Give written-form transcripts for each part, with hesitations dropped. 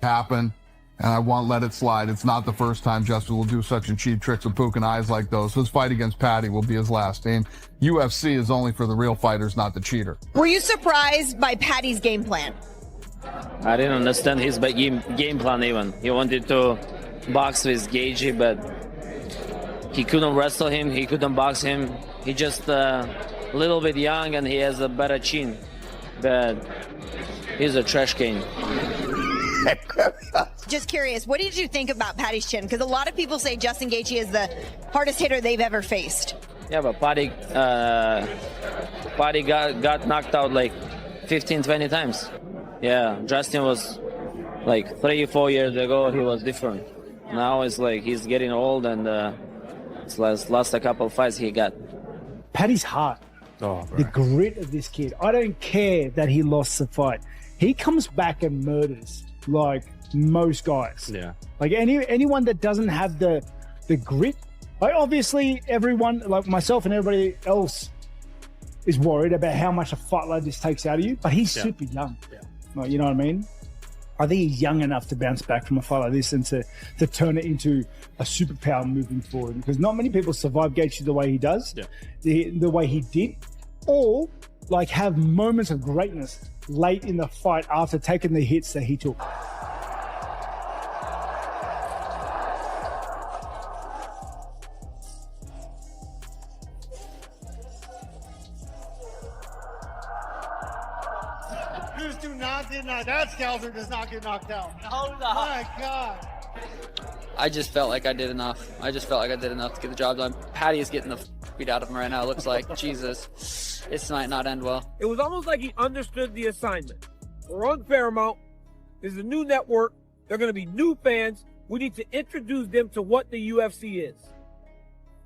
happen, and I won't let it slide. It's not the first time Justin will do such and cheap tricks with poking eyes like those. His fight against Paddy will be his last. And UFC is only for the real fighters, not the cheater. Were you surprised by Paddy's game plan? I didn't understand his game plan even. He wanted to box with Gaethje, but he couldn't wrestle him, he couldn't box him. He just a little bit young and he has a better chin, but he's a trash can. Just curious, what did you think about Paddy's chin? Because a lot of people say Justin Gaethje is the hardest hitter they've ever faced. Yeah, but Paddy got knocked out like 15, 20 times. Yeah, Justin was like 3 or 4 years ago, he was different. Now it's like he's getting old and it's last a couple of fights he got. Paddy's heart, the grit of this kid. I don't care that he lost the fight. He comes back and murders like most guys. Yeah. Like anyone that doesn't have the grit. Like obviously everyone, like myself and everybody else, is worried about how much a fight like this takes out of you. But he's super young. Yeah. Like, you know what I mean? I think he's young enough to bounce back from a fight like this and to turn it into a superpower moving forward. Because not many people survive Gaethje the way he does, the way he did, or like have moments of greatness late in the fight after taking the hits that he took. That Scalzer does not get knocked out. Oh my God. I just felt like I did enough. I just felt like I did enough to get the job done. Paddy is getting the beat out of him right now. It looks like, Jesus, this might not end well. It was almost like he understood the assignment. We're on Paramount. There's a new network. There are going to be new fans. We need to introduce them to what the UFC is.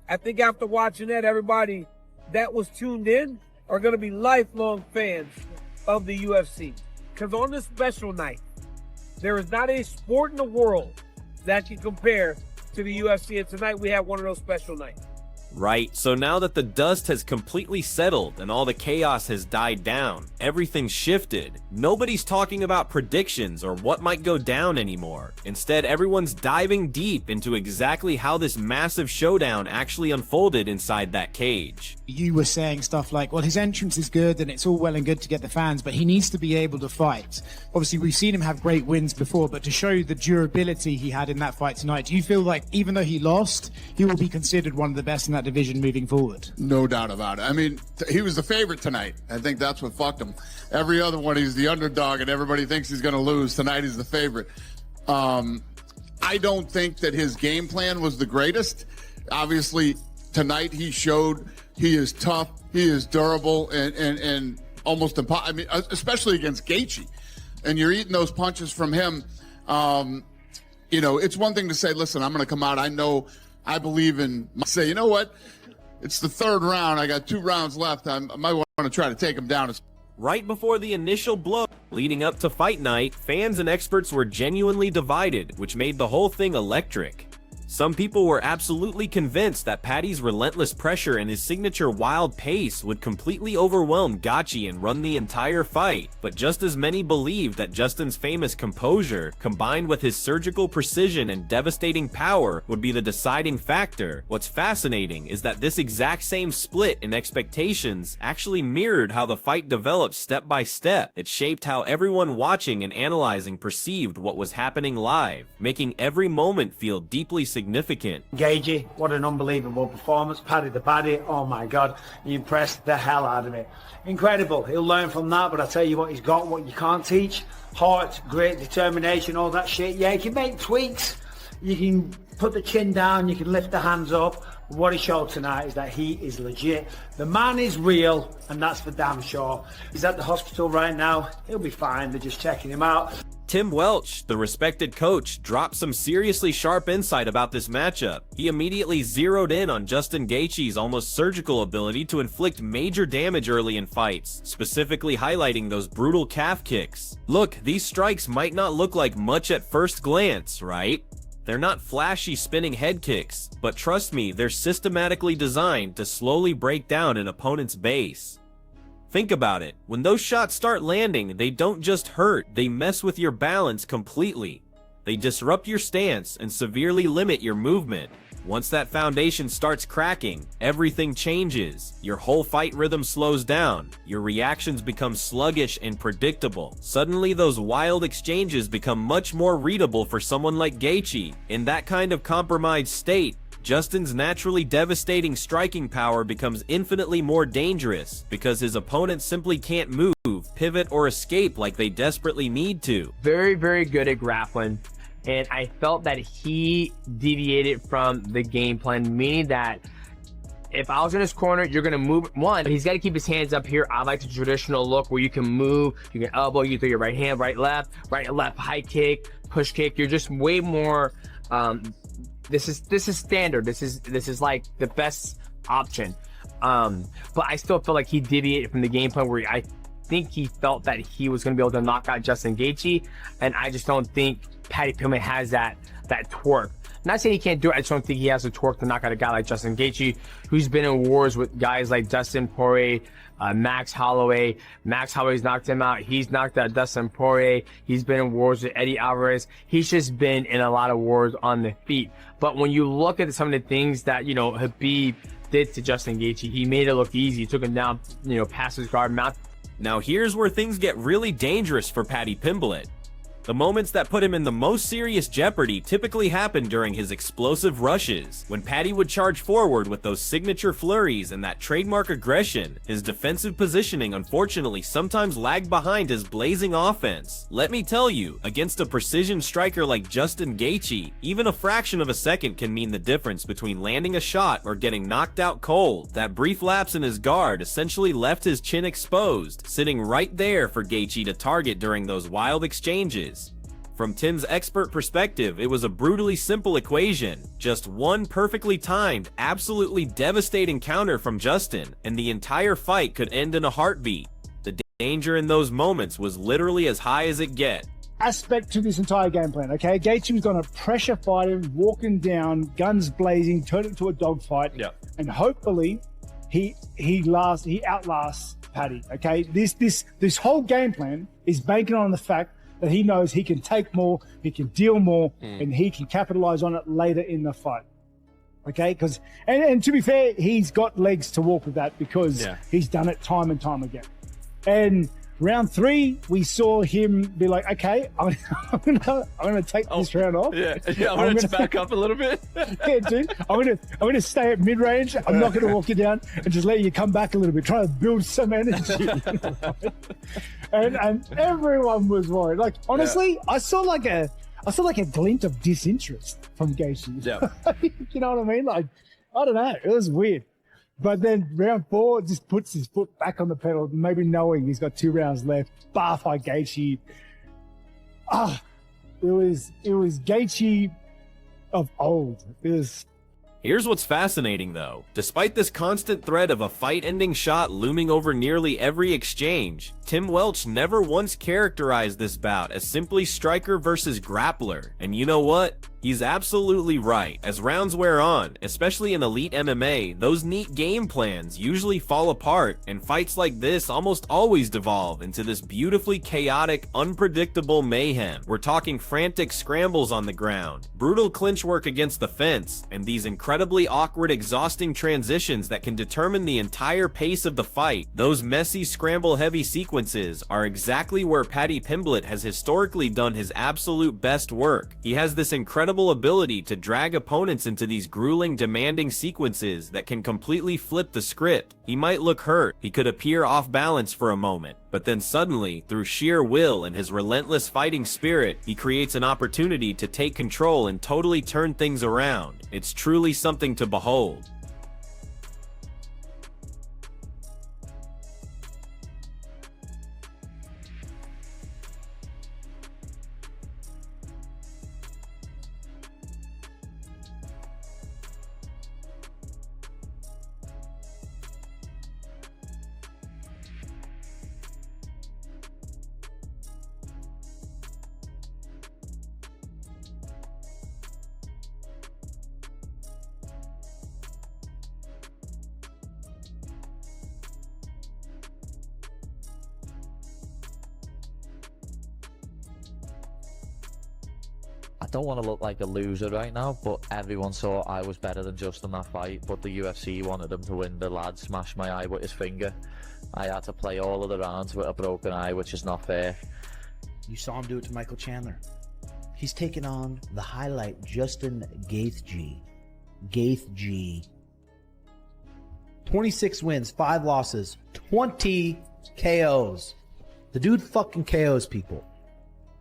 I think after watching that, everybody that was tuned in are going to be lifelong fans of the UFC. Because on this special night, there is not a sport in the world that can compare to the UFC. And tonight we have one of those special nights. Right, so now that the dust has completely settled and all the chaos has died down, everything's shifted. Nobody's talking about predictions or what might go down anymore. Instead, everyone's diving deep into exactly how this massive showdown actually unfolded inside that cage. You were saying stuff like, well, his entrance is good and it's all well and good to get the fans, but he needs to be able to fight. Obviously, we've seen him have great wins before, but to show the durability he had in that fight tonight, do you feel like even though he lost, he will be considered one of the best in that division moving forward? No doubt about it. I mean, he was the favorite tonight. I think that's what fucked him. Every other one, he's the underdog, and everybody thinks he's going to lose. Tonight, he's the favorite. I don't think that his game plan was the greatest. Obviously, tonight he showed he is tough, he is durable, and almost impossible. I mean, especially against Gaethje. And you're eating those punches from him. You know, it's one thing to say, listen, I'm going to come out. I believe in, say, you know what? It's the third round. I got 2 rounds left. I might want to try to take him down. Right before the initial blow, leading up to fight night, fans and experts were genuinely divided, which made the whole thing electric. Some people were absolutely convinced that Paddy's relentless pressure and his signature wild pace would completely overwhelm Gaethje and run the entire fight, but just as many believed that Justin's famous composure, combined with his surgical precision and devastating power, would be the deciding factor. What's fascinating is that this exact same split in expectations actually mirrored how the fight developed step by step. It shaped how everyone watching and analyzing perceived what was happening live, making every moment feel deeply significant. Gaethje, what an unbelievable performance. Paddy the Paddy, oh my God, he impressed the hell out of me. Incredible. He'll learn from that, but I tell you what, he's got what you can't teach. Heart, grit, determination, all that shit. Yeah, you can make tweaks. You can put the chin down, you can lift the hands up. What he showed tonight is that he is legit. The man is real, and that's for damn sure. He's at the hospital right now. He'll be fine. They're just checking him out. Tim Welch, the respected coach, dropped some seriously sharp insight about this matchup. He immediately zeroed in on Justin Gaethje's almost surgical ability to inflict major damage early in fights, specifically highlighting those brutal calf kicks. Look, these strikes might not look like much at first glance, right? They're not flashy spinning head kicks, but trust me, they're systematically designed to slowly break down an opponent's base. Think about it, when those shots start landing, they don't just hurt, they mess with your balance completely. They disrupt your stance and severely limit your movement. Once that foundation starts cracking, everything changes. Your whole fight rhythm slows down. Your reactions become sluggish and predictable. Suddenly, those wild exchanges become much more readable for someone like Gaethje. In that kind of compromised state, Justin's naturally devastating striking power becomes infinitely more dangerous because his opponents simply can't move, pivot, or escape like they desperately need to. Very, very good at grappling. And I felt that he deviated from the game plan, meaning that if I was in his corner, you're going to move. One, he's got to keep his hands up here. I like the traditional look where you can move, you can elbow, you throw your right hand, right, left, high kick, push kick. You're just way more, this is standard. This is like the best option. But I still feel like he deviated from the game plan where I think he felt that he was going to be able to knock out Justin Gaethje, and I just don't think Paddy Pimblett has that torque. Not saying he can't do it, I just don't think he has the torque to knock out a guy like Justin Gaethje, who's been in wars with guys like Dustin Poirier, Max Holloway. Max Holloway's knocked him out. He's knocked out Dustin Poirier. He's been in wars with Eddie Alvarez. He's just been in a lot of wars on the feet. But when you look at some of the things that, Khabib did to Justin Gaethje, he made it look easy. He took him down, past his guard, mount. Now here's where things get really dangerous for Paddy Pimblett. The moments that put him in the most serious jeopardy typically happened during his explosive rushes. When Paddy would charge forward with those signature flurries and that trademark aggression, his defensive positioning unfortunately sometimes lagged behind his blazing offense. Let me tell you, against a precision striker like Justin Gaethje, even a fraction of a second can mean the difference between landing a shot or getting knocked out cold. That brief lapse in his guard essentially left his chin exposed, sitting right there for Gaethje to target during those wild exchanges. From Tim's expert perspective, it was a brutally simple equation. Just one perfectly timed, absolutely devastating counter from Justin, and the entire fight could end in a heartbeat. The danger in those moments was literally as high as it get. Aspect to this entire game plan, okay? Gaethje was going to pressure fight him, walking down, guns blazing, turn it into a dogfight, and hopefully he outlasts Paddy, okay? This whole game plan is banking on the fact that he knows he can take more, he can deal more, and he can capitalize on it later in the fight. Okay? Because, and to be fair, he's got legs to walk with that because he's done it time and time again. And round 3, we saw him be like, okay, I'm gonna take this round off. I'm gonna back up a little bit. Yeah, dude. I'm gonna stay at mid-range. I'm not gonna walk you down and just let you come back a little bit. Try to build some energy. And everyone was worried. Like, honestly, I saw like a glint of disinterest from Gaethje. You know what I mean? Like, I don't know. It was weird. But then round 4 just puts his foot back on the pedal, maybe knowing he's got 2 rounds left. Bar fight Gaethje. It was Gaethje of old. It was. Here's what's fascinating though. Despite this constant threat of a fight-ending shot looming over nearly every exchange, Tim Welch never once characterized this bout as simply striker versus grappler. And you know what? He's absolutely right. As rounds wear on, especially in elite MMA, those neat game plans usually fall apart, and fights like this almost always devolve into this beautifully chaotic, unpredictable mayhem. We're talking frantic scrambles on the ground, brutal clinch work against the fence, and these incredibly awkward, exhausting transitions that can determine the entire pace of the fight. Those messy, scramble-heavy sequences are exactly where Paddy Pimblett has historically done his absolute best work. He has this incredible ability to drag opponents into these grueling, demanding sequences that can completely flip the script. He might look hurt, he could appear off balance for a moment, but then suddenly, through sheer will and his relentless fighting spirit, he creates an opportunity to take control and totally turn things around. It's truly something to behold. don't want to look like a loser right now, but everyone saw I was better than Justin that fight, but the UFC wanted him to win. The lad smashed my eye with his finger. I had to play all of the rounds with a broken eye, which is not fair. You saw him do it to Michael Chandler. He's taken on the highlight, Justin Gaethje. Gaethje. 26 wins, 5 losses, 20 KOs. The dude fucking KOs people.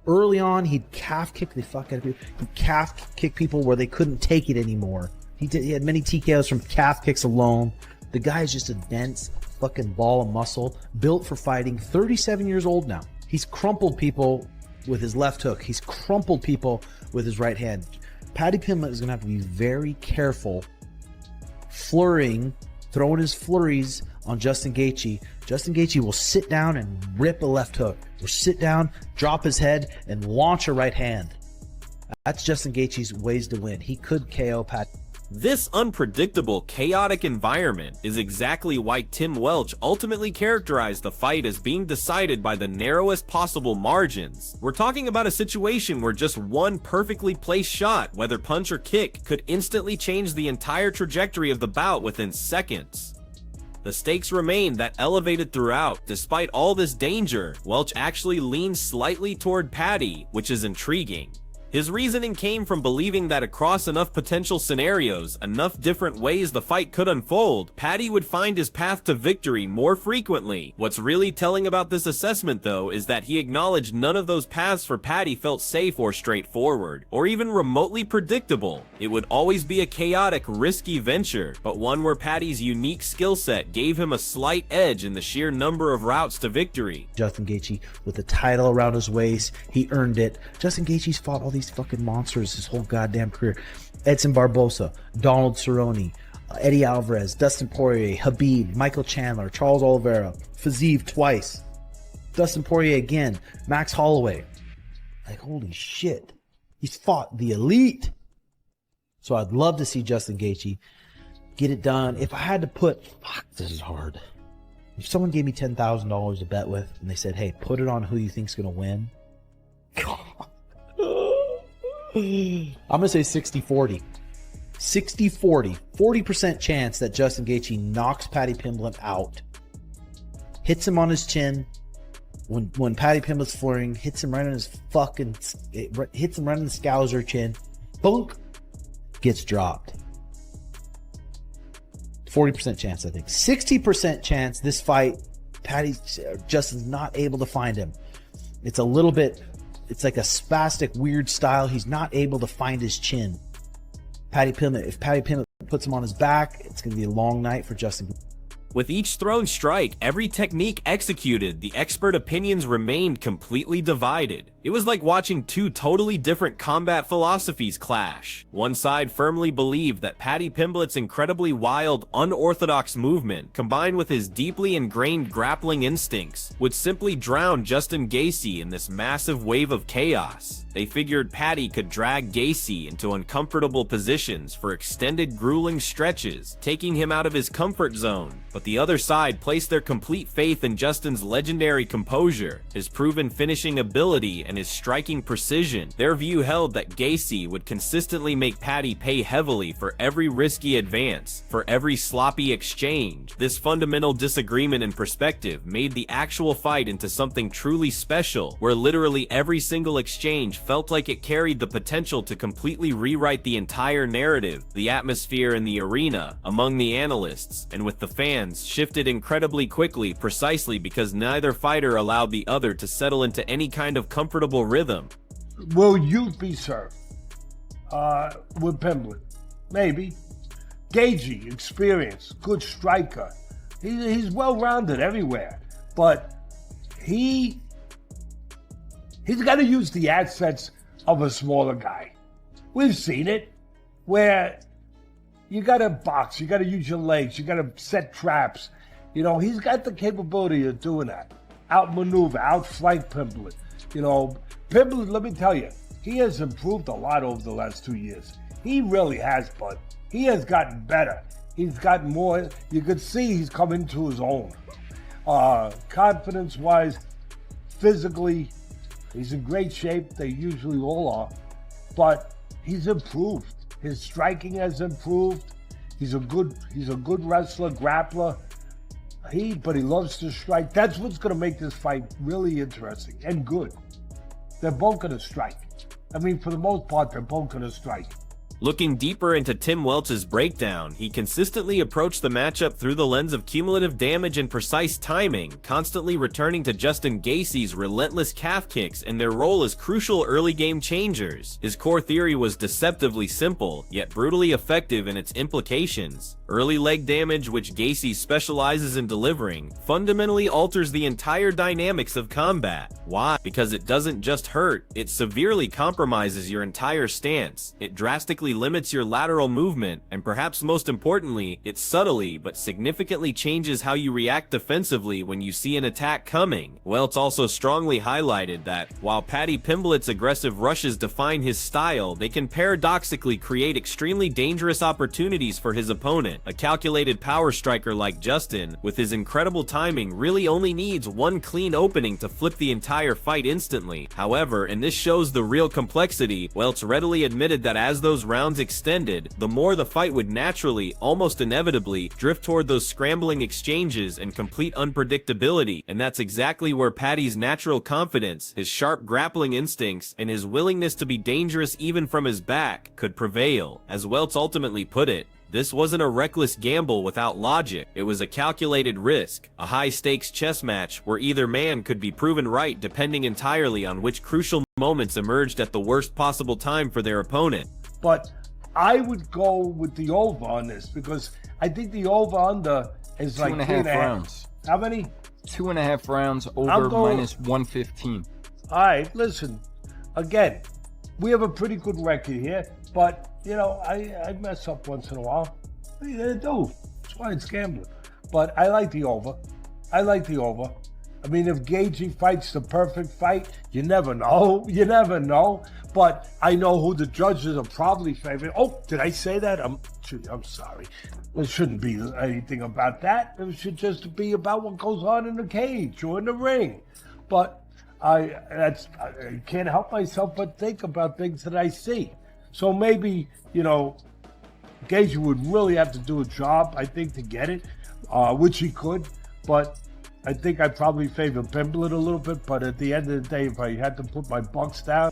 Early on, he'd calf kick the fuck out of people. He'd calf kick people where they couldn't take it anymore. He had many TKOs from calf kicks alone. The guy is just a dense fucking ball of muscle, built for fighting. 37 years old now. He's crumpled people with his left hook. He's crumpled people with his right hand. Paddy Pimblett is going to have to be very careful throwing his flurries on Justin Gaethje. Justin Gaethje will sit down and rip a left hook, or sit down, drop his head, and launch a right hand. That's Justin Gaethje's ways to win. He could KO Pat. This unpredictable, chaotic environment is exactly why Tim Welch ultimately characterized the fight as being decided by the narrowest possible margins. We're talking about a situation where just one perfectly placed shot, whether punch or kick, could instantly change the entire trajectory of the bout within seconds. The stakes remain that elevated throughout. Despite all this danger, Welch actually leans slightly toward Paddy, which is intriguing. His reasoning came from believing that across enough potential scenarios, enough different ways the fight could unfold, Paddy would find his path to victory more frequently. What's really telling about this assessment, though, is that he acknowledged none of those paths for Paddy felt safe or straightforward, or even remotely predictable. It would always be a chaotic, risky venture, but one where Paddy's unique skill set gave him a slight edge in the sheer number of routes to victory. Justin Gaethje with the title around his waist, he earned it. Justin Gaethje's fought all these fucking monsters his whole goddamn career. Edson Barbosa, Donald Cerrone, Eddie Alvarez, Dustin Poirier, Khabib, Michael Chandler, Charles Oliveira, Fiziev twice, Dustin Poirier again, Max Holloway. Like, holy shit. He's fought the elite. So I'd love to see Justin Gaethje get it done. If I had to put, fuck, this is hard. If someone gave me $10,000 to bet with, and they said, hey, put it on who you think's going to win. I'm going to say 60-40. 60-40. 40% chance that Justin Gaethje knocks Paddy Pimblett out. Hits him on his chin. When Paddy Pimblett's flooring, hits him right on his fucking... hits him right on the scouser chin. Boom. Gets dropped. 40% chance, I think. 60% chance this fight, Justin's not able to find him. It's a little bit... It's like a spastic, weird style. He's not able to find his chin. If Paddy Pimblett puts him on his back, it's going to be a long night for Justin. With each thrown strike, every technique executed, the expert opinions remained completely divided. It was like watching two totally different combat philosophies clash. One side firmly believed that Paddy Pimblett's incredibly wild, unorthodox movement, combined with his deeply ingrained grappling instincts, would simply drown Justin Gaethje in this massive wave of chaos. They figured Paddy could drag Gaethje into uncomfortable positions for extended grueling stretches, taking him out of his comfort zone. But the other side placed their complete faith in Justin's legendary composure, his proven finishing ability, and his striking precision. Their view held that Gaethje would consistently make Paddy pay heavily for every risky advance, for every sloppy exchange. This fundamental disagreement in perspective made the actual fight into something truly special, where literally every single exchange felt like it carried the potential to completely rewrite the entire narrative. The atmosphere in the arena, among the analysts, and with the fans shifted incredibly quickly precisely because neither fighter allowed the other to settle into any kind of comfortable rhythm. Will youth be served with Pimblett? Maybe. Gaethje, experience, good striker. He's well-rounded everywhere, but he's got to use the assets of a smaller guy. We've seen it, where you got to box, you got to use your legs, you got to set traps. You know, he's got the capability of doing that. Outmaneuver, outflank Pimblett. You know, Pimblett, let me tell you, he has improved a lot over the last 2 years. He really has, bud. He has gotten better. He's gotten more. You could see he's come into his own. Confidence-wise, physically, he's in great shape. They usually all are. but he's improved. His striking has improved. He's a good wrestler, grappler. But he loves to strike. That's what's going to make this fight really interesting and good. They're both going to strike. I mean, for the most part, they're both going to strike. Looking deeper into Tim Welch's breakdown, he consistently approached the matchup through the lens of cumulative damage and precise timing, constantly returning to Justin Gaethje's relentless calf kicks and their role as crucial early game changers. His core theory was deceptively simple, yet brutally effective in its implications. Early leg damage, which Gaethje specializes in delivering, fundamentally alters the entire dynamics of combat. Why? Because it doesn't just hurt, it severely compromises your entire stance. It drastically limits your lateral movement, and perhaps most importantly, it subtly but significantly changes how you react defensively when you see an attack coming. Welch also strongly highlighted that, while Paddy Pimblett's aggressive rushes define his style, they can paradoxically create extremely dangerous opportunities for his opponent. A calculated power striker like Justin, with his incredible timing, really only needs one clean opening to flip the entire fight instantly. However, and this shows the real complexity, Welch readily admitted that as those rounds extended, the more the fight would naturally, almost inevitably, drift toward those scrambling exchanges and complete unpredictability, and that's exactly where Paddy's natural confidence, his sharp grappling instincts, and his willingness to be dangerous even from his back could prevail. As Welch ultimately put it, this wasn't a reckless gamble without logic, it was a calculated risk, a high-stakes chess match where either man could be proven right depending entirely on which crucial moments emerged at the worst possible time for their opponent. But I would go with the over on this because I think the over-under is like 2.5 rounds. How many? 2.5 rounds over minus 115. All right, listen. Again, we have a pretty good record here, but you know, I mess up once in a while. I do. That's why it's gambling. But I like the over. I mean, if Gaethje fights the perfect fight, you never know. You never know. But I know who the judges are probably favoring. Oh, did I say that? I'm sorry. It shouldn't be anything about that. It should just be about what goes on in the cage or in the ring. But I can't help myself but think about things that I see. So maybe, you know, Gaethje would really have to do a job, I think, to get it, which he could. But I think I probably favor Pimblett a little bit. But at the end of the day, if I had to put my bucks down.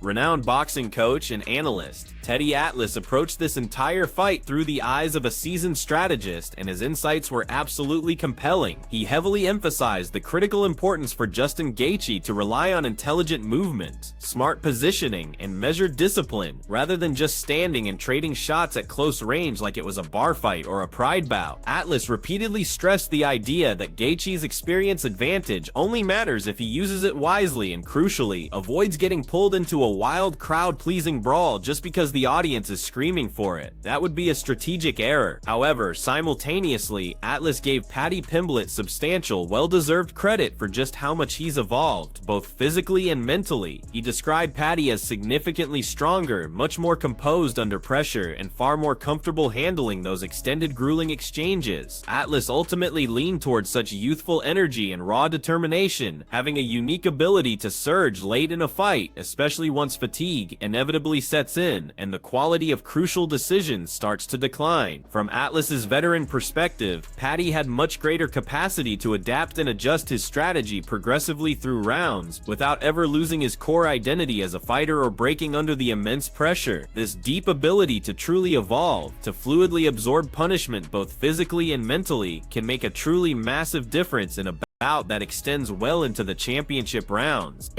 Renowned boxing coach and analyst, Teddy Atlas approached this entire fight through the eyes of a seasoned strategist, and his insights were absolutely compelling. He heavily emphasized the critical importance for Justin Gaethje to rely on intelligent movement, smart positioning, and measured discipline, rather than just standing and trading shots at close range like it was a bar fight or a pride bout. Atlas repeatedly stressed the idea that Gaethje's experience advantage only matters if he uses it wisely and, crucially, avoids getting pulled into a wild crowd-pleasing brawl just because the audience is screaming for it. That would be a strategic error. However, simultaneously, Atlas gave Paddy Pimblett substantial, well-deserved credit for just how much he's evolved, both physically and mentally. He described Paddy as significantly stronger, much more composed under pressure, and far more comfortable handling those extended grueling exchanges. Atlas ultimately leaned towards such youthful energy and raw determination, having a unique ability to surge late in a fight, especially once fatigue inevitably sets in and the quality of crucial decisions starts to decline. From Atlas's veteran perspective, Paddy had much greater capacity to adapt and adjust his strategy progressively through rounds without ever losing his core identity as a fighter or breaking under the immense pressure. This deep ability to truly evolve, to fluidly absorb punishment both physically and mentally, can make a truly massive difference in a bout that extends well into the championship rounds.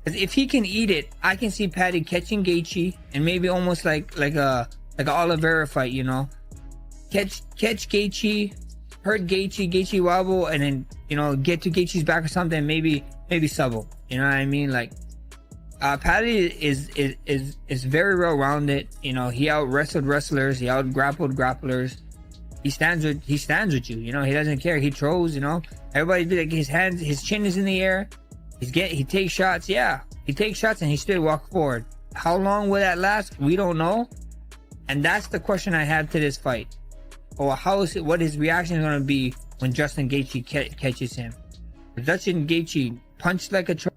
If he can eat it, I can see Paddy catching Gaethje and maybe almost like a Oliveira fight, you know, catch Gaethje, hurt Gaethje wobble, and then, you know, get to Gaethje's back or something, maybe subtle. You know what I mean? Like, Paddy is very well rounded. You know, he out wrestled wrestlers, he out grappled grapplers. He stands with you. You know, he doesn't care. He throws. You know, everybody do like his chin is in the air. He takes shots, yeah. He takes shots and he still walks forward. How long will that last? We don't know. And that's the question I have to this fight. Or what his reaction is going to be when Justin Gaethje catches him. If Justin Gaethje punched like a truck.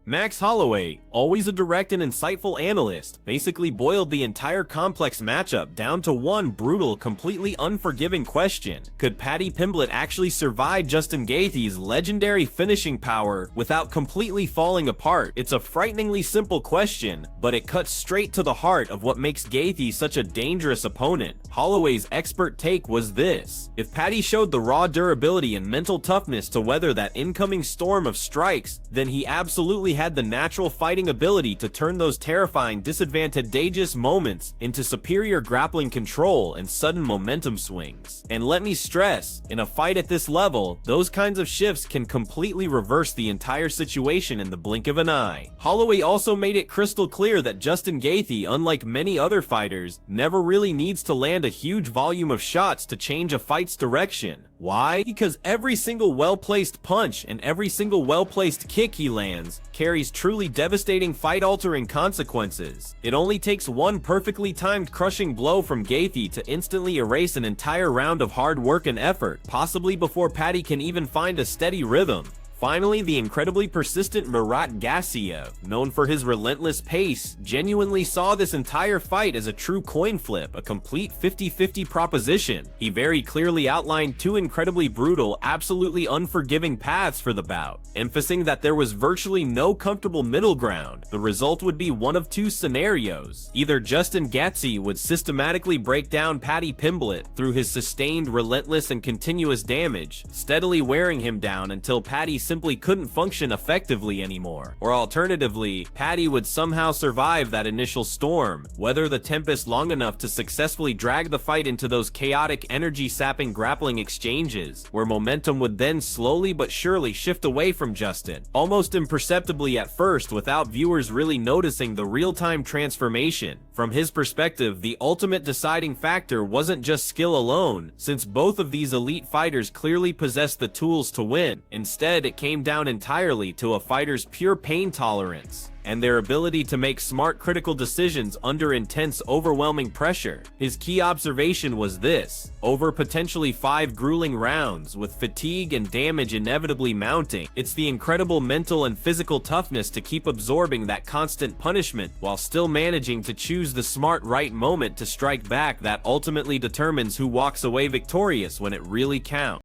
Max Holloway, always a direct and insightful analyst, basically boiled the entire complex matchup down to one brutal, completely unforgiving question. Could Paddy Pimblett actually survive Justin Gaethje's legendary finishing power without completely falling apart? It's a frighteningly simple question, but it cuts straight to the heart of what makes Gaethje such a dangerous opponent. Holloway's expert take was this: if Paddy showed the raw durability and mental toughness to weather that incoming storm of strikes, then he absolutely had the natural fighting ability to turn those terrifying, disadvantageous moments into superior grappling control and sudden momentum swings. And let me stress, in a fight at this level, those kinds of shifts can completely reverse the entire situation in the blink of an eye. Holloway also made it crystal clear that Justin Gaethje, unlike many other fighters, never really needs to land a huge volume of shots to change a fight's direction. Why? Because every single well-placed punch and every single well-placed kick he lands carries truly devastating fight-altering consequences. It only takes one perfectly timed crushing blow from Gaethje to instantly erase an entire round of hard work and effort, possibly before Paddy can even find a steady rhythm. Finally, the incredibly persistent Murat Gaethje, known for his relentless pace, genuinely saw this entire fight as a true coin flip, a complete 50-50 proposition. He very clearly outlined two incredibly brutal, absolutely unforgiving paths for the bout, emphasizing that there was virtually no comfortable middle ground. The result would be one of two scenarios. Either Justin Gaethje would systematically break down Paddy Pimblett through his sustained, relentless, and continuous damage, steadily wearing him down until Paddy simply couldn't function effectively anymore. Or alternatively, Paddy would somehow survive that initial storm, weather the tempest long enough to successfully drag the fight into those chaotic, energy-sapping grappling exchanges, where momentum would then slowly but surely shift away from Justin, almost imperceptibly at first without viewers really noticing the real-time transformation. From his perspective, the ultimate deciding factor wasn't just skill alone, since both of these elite fighters clearly possessed the tools to win. Instead, it came down entirely to a fighter's pure pain tolerance and their ability to make smart critical decisions under intense, overwhelming pressure. His key observation was this: over potentially 5 grueling rounds, with fatigue and damage inevitably mounting, it's the incredible mental and physical toughness to keep absorbing that constant punishment while still managing to choose the smart right moment to strike back that ultimately determines who walks away victorious when it really counts.